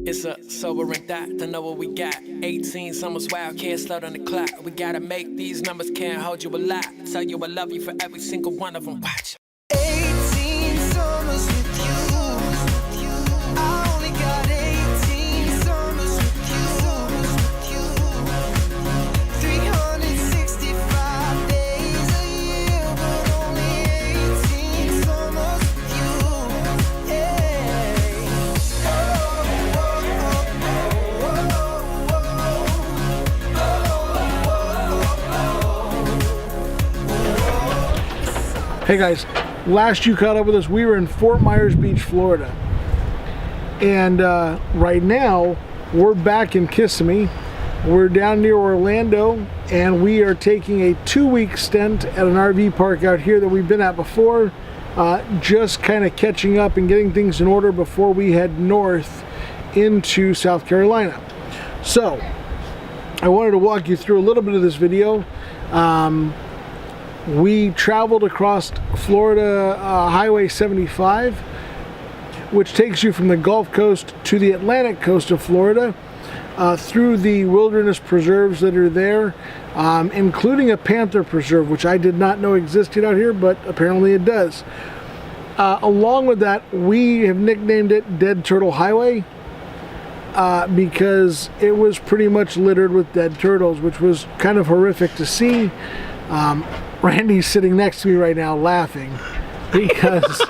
It's a sobering thought to know what we got. 18 summers wild, can't slow down the clock. We gotta make these numbers, can't hold you a lot. Tell you I love you for every single one of them. Watch. 18 summers with you. I only got 18 summers with you. 365 days a year, but only 18 summers with you. Hey guys, last you caught up with us, we were in Fort Myers Beach, Florida. And right now, we're back in Kissimmee. We're down near Orlando, and we are taking a 2-week stint at an RV park out here that we've been at before, just kind of catching up and getting things in order before we head north into South Carolina. So, I wanted to walk you through a little bit of this video. We traveled across Florida Highway 75, which takes you from the Gulf Coast to the Atlantic coast of Florida, through the wilderness preserves that are there, including a panther preserve, which I did not know existed out here, but apparently it does. Along with that, we have nicknamed it Dead Turtle Highway, because it was pretty much littered with dead turtles, which was kind of horrific to see. Randy's sitting next to me right now laughing because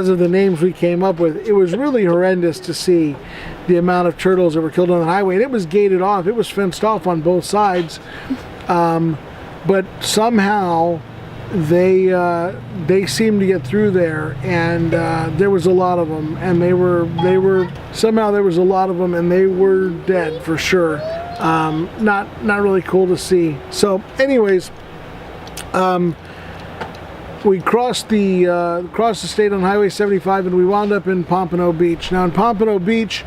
of the names we came up with. It was really horrendous to see the amount of turtles that were killed on the highway. And it was gated off. It was fenced off on both sides. But somehow they seemed to get through there, and there was a lot of them, and they were somehow there was a lot of them, and they were dead for sure. Not really cool to see. So anyways, we crossed the state on Highway 75, and we wound up in Pompano Beach. Now in Pompano Beach,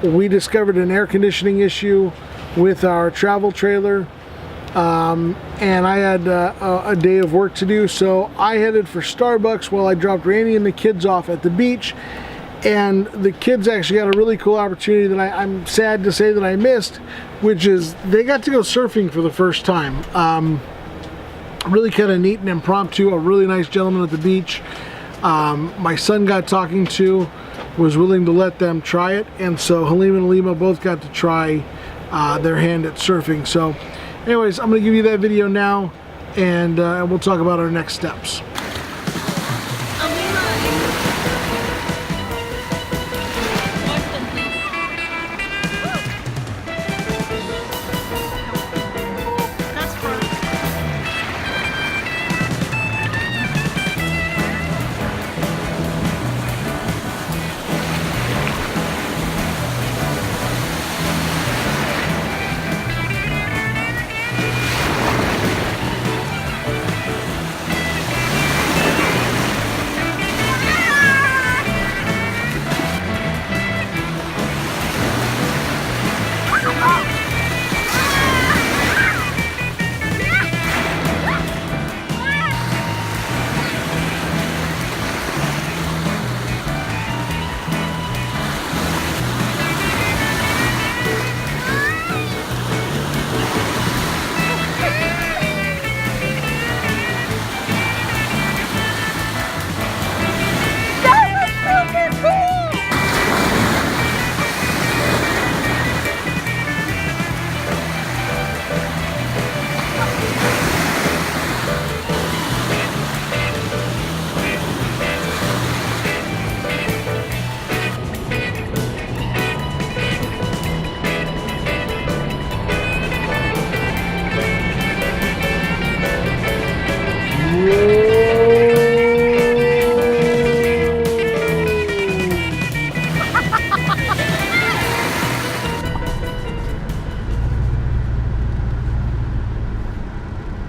we discovered an air conditioning issue with our travel trailer, and I had a day of work to do, so I headed for Starbucks while I dropped Randy and the kids off at the beach. And the kids actually got a really cool opportunity that I'm sad to say that I missed, which is they got to go surfing for the first time. Really kind of neat and impromptu. A really nice gentleman at the beach my son got talking to was willing to let them try it, and so Halim and Halima both got to try their hand at surfing. So anyways, I'm going to give you that video now, and we'll talk about our next steps.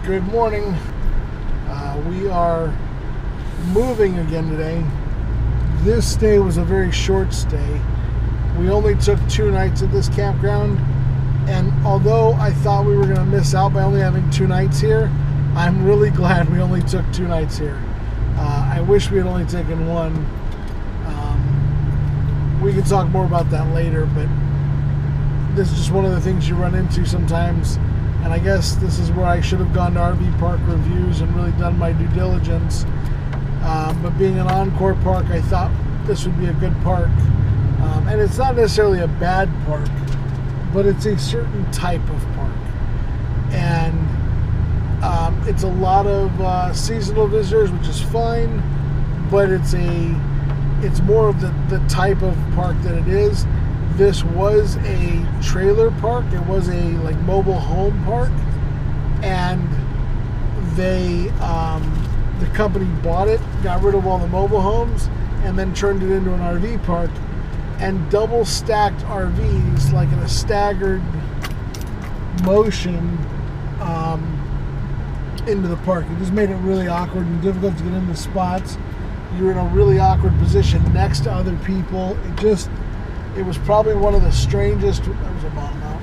Good morning. We are moving again today. This stay was a very short stay. We only took 2 nights at this campground, and although I thought we were going to miss out by only having 2 nights here, I'm really glad we only took 2 nights here. I wish we had only taken 1. we can talk more about that later, but this is just one of the things you run into sometimes. And I guess this is where I should have gone to RV park reviews and really done my due diligence. But being an Encore park, I thought this would be a good park. And it's not necessarily a bad park, but it's a certain type of park. And it's a lot of seasonal visitors, which is fine, but it's more of the type of park that it is. This was a trailer park. It was a like mobile home park, and they the company bought it, got rid of all the mobile homes, and then turned it into an RV park, and double stacked RVs like in a staggered motion into the park. It just made it really awkward and difficult to get into spots. You're in a really awkward position next to other people. It was probably one of the strangest, that was a bomb out,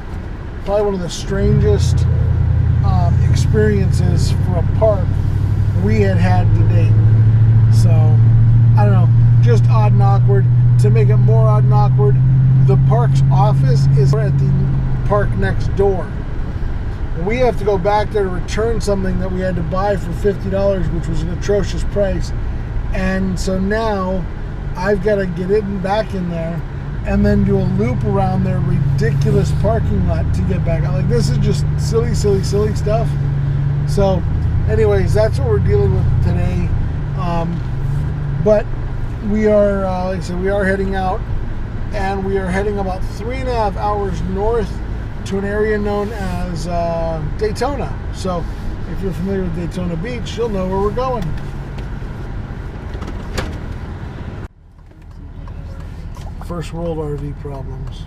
probably one of the strangest experiences for a park we had to date. So, I don't know, just odd and awkward. To make it more odd and awkward, the park's office is at the park next door. We have to go back there to return something that we had to buy for $50, which was an atrocious price. And so now I've got to get it back in there and then do a loop around their ridiculous parking lot to get back out. Like, this is just silly stuff. So anyways, that's what we're dealing with today. But we are, like I said, we are heading out, and we are heading about 3.5 hours north to an area known as Daytona. So if you're familiar with Daytona Beach, you'll know where we're going. First world RV problems.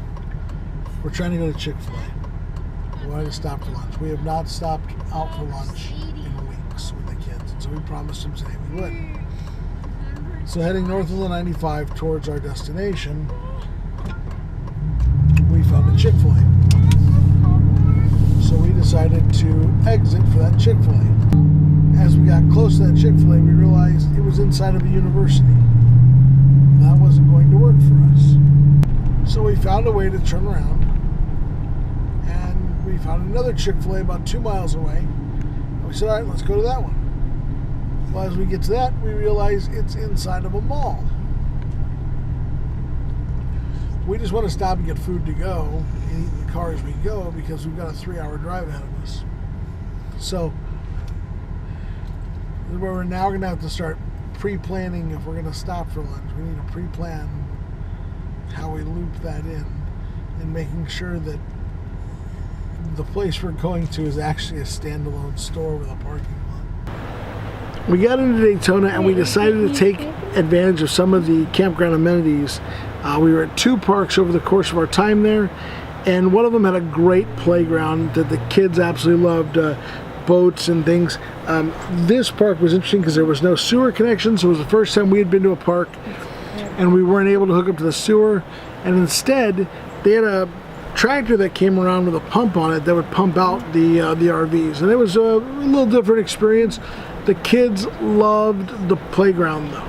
We're trying to go to Chick-fil-A. We wanted to stop for lunch. We have not stopped out for lunch in weeks with the kids, and so we promised them today we would. So heading north of the 95 towards our destination, we found a Chick-fil-A. So we decided to exit for that Chick-fil-A. As we got close to that Chick-fil-A, we realized it was inside of a university. That wasn't going to work for us. So we found a way to turn around, and we found another Chick-fil-A about 2 miles away. And we said, all right, let's go to that one. Well, as we get to that, we realize it's inside of a mall. We just want to stop and get food to go and eat in the car as we go, because we've got a 3-hour drive ahead of us. So this is where we're now going to have to start pre-planning. If we're going to stop for lunch, we need to pre-plan how we loop that in, and making sure that the place we're going to is actually a standalone store with a parking lot. We got into Daytona, and we decided to take advantage of some of the campground amenities. We were at 2 parks over the course of our time there, and one of them had a great playground that the kids absolutely loved, boats and things. This park was interesting because there was no sewer connection, so it was the first time we had been to a park and we weren't able to hook up to the sewer, and instead they had a tractor that came around with a pump on it that would pump out the RVs, and it was a little different experience. The kids loved the playground though.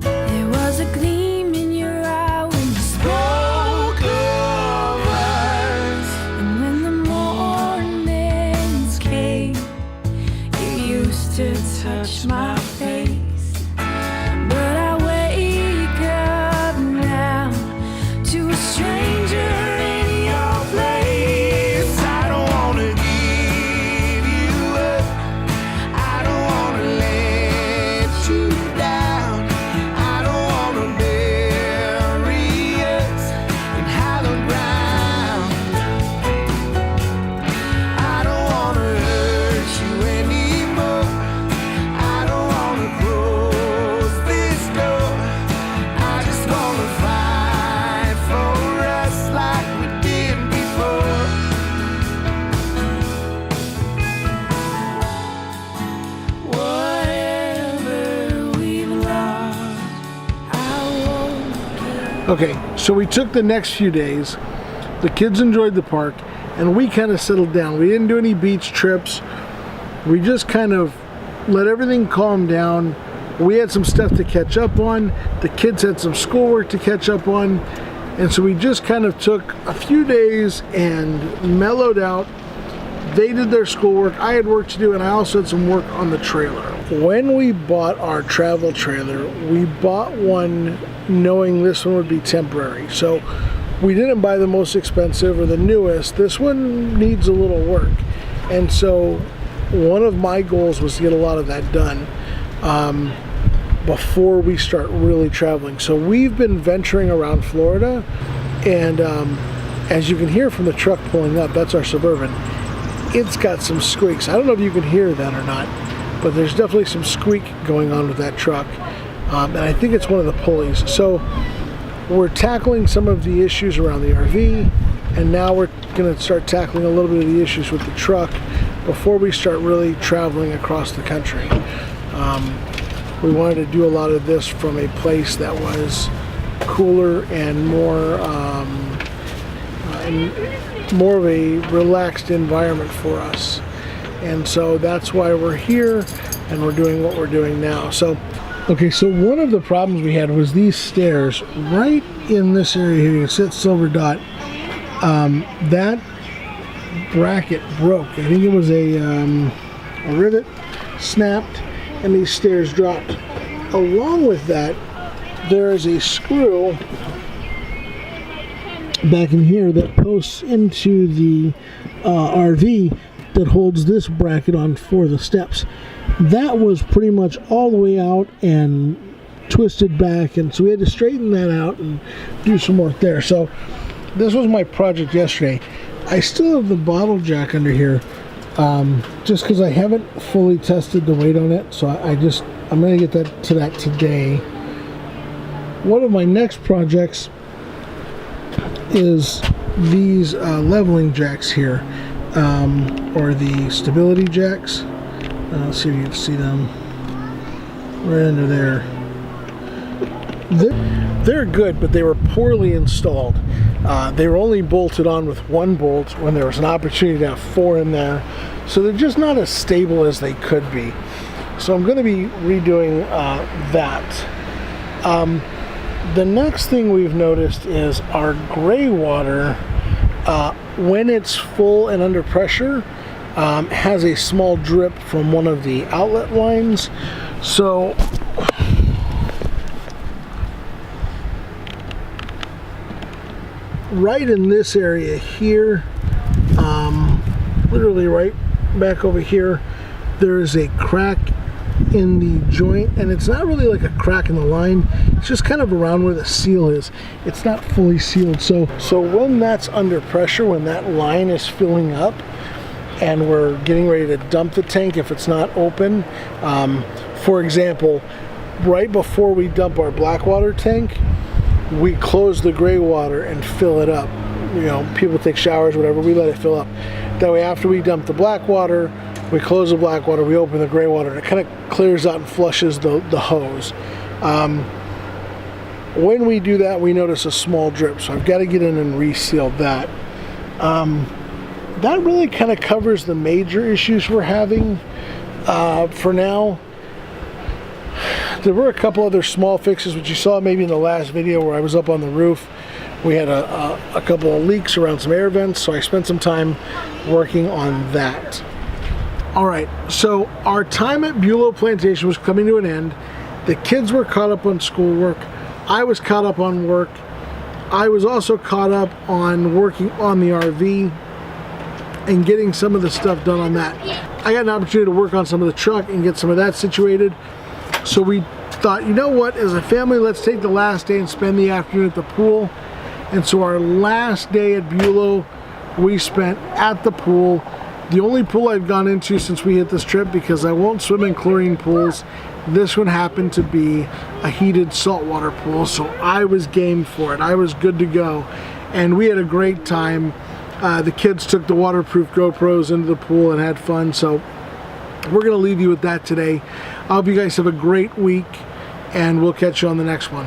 There was a gleam in your Okay, so we took the next few days. The kids enjoyed the park, and we kind of settled down. We didn't do any beach trips. We just kind of let everything calm down. We had some stuff to catch up on. The kids had some schoolwork to catch up on. And so we just kind of took a few days and mellowed out. They did their schoolwork, I had work to do, and I also had some work on the trailer. When we bought our travel trailer, we bought one knowing this one would be temporary. So we didn't buy the most expensive or the newest. This one needs a little work. And so one of my goals was to get a lot of that done before we start really traveling. So we've been venturing around Florida, and as you can hear from the truck pulling up, that's our Suburban. It's got some squeaks. I don't know if you can hear that or not, but there's definitely some squeak going on with that truck. And I think it's one of the pulleys. So we're tackling some of the issues around the RV, and now we're gonna start tackling a little bit of the issues with the truck before we start really traveling across the country. We wanted to do a lot of this from a place that was cooler and more of a relaxed environment for us. And so that's why we're here and we're doing what we're doing now. So, okay, so one of the problems we had was these stairs right in this area here. You can see that silver dot. That bracket broke. I think it was a rivet snapped, and these stairs dropped. Along with that, there is a screw back in here that posts into the RV that holds this bracket on for the steps. That was pretty much all the way out and twisted back, and so we had to straighten that out and do some work there. So this was my project yesterday. I still have the bottle jack under here, just because I haven't fully tested the weight on it, so I'm going to get to that today. One of my next projects is these leveling jacks here, or the stability jacks. Let's see if you can see them right under there. They're good, but they were poorly installed. They were only bolted on with one bolt when there was an opportunity to have four in there. So they're just not as stable as they could be. So I'm going to be redoing that. The next thing we've noticed is our gray water, when it's full and under pressure, has a small drip from one of the outlet lines. So right in this area here, literally right back over here, there is a crack in the joint, and it's not really like a crack in the line, it's just kind of around where the seal is. It's not fully sealed. So when that's under pressure, when that line is filling up and we're getting ready to dump the tank, if it's not open, for example, right before we dump our black water tank, we close the gray water and fill it up. You know, people take showers, whatever, we let it fill up. That way, after we dump the black water, we close the black water, we open the gray water, and it kind of clears out and flushes the hose. When we do that, we notice a small drip, so I've got to get in and reseal that. That really kind of covers the major issues we're having for now. There were a couple other small fixes, which you saw maybe in the last video where I was up on the roof. We had a couple of leaks around some air vents, so I spent some time working on that. All right, so our time at Beulah Plantation was coming to an end. The kids were caught up on schoolwork. I was caught up on work. I was also caught up on working on the RV and getting some of the stuff done on that. I got an opportunity to work on some of the truck and get some of that situated. So we thought, you know what, as a family, let's take the last day and spend the afternoon at the pool. And so our last day at Beulah, we spent at the pool. The only pool I've gone into since we hit this trip, because I won't swim in chlorine pools, this one happened to be a heated saltwater pool, so I was game for it. I was good to go, and we had a great time. The kids took the waterproof GoPros into the pool and had fun, so we're going to leave you with that today. I hope you guys have a great week, and we'll catch you on the next one.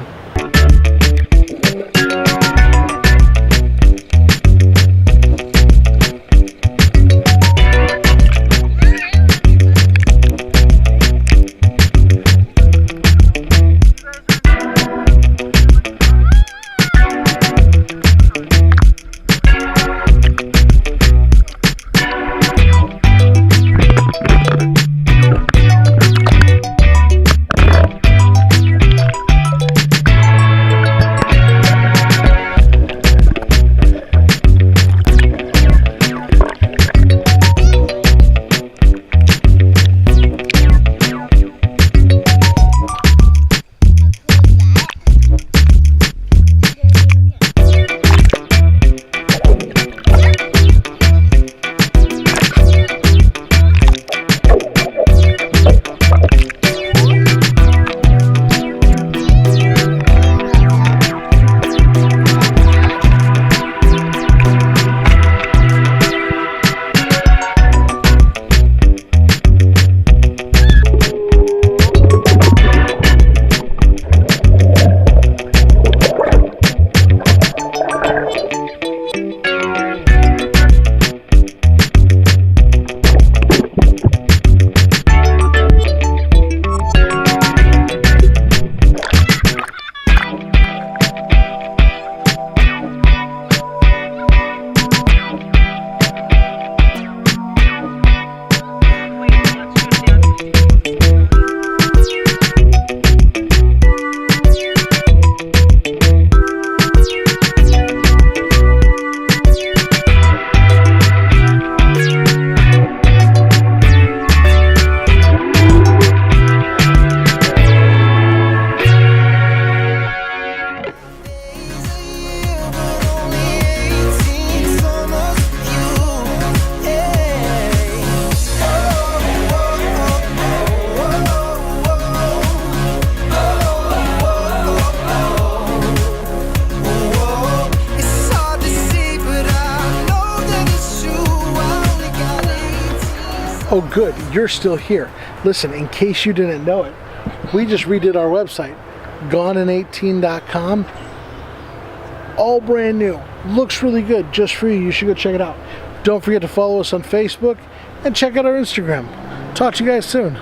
Oh good, you're still here. Listen, in case you didn't know it, we just redid our website, gonein18.com. All brand new. Looks really good, just for you. You should go check it out. Don't forget to follow us on Facebook and check out our Instagram. Talk to you guys soon.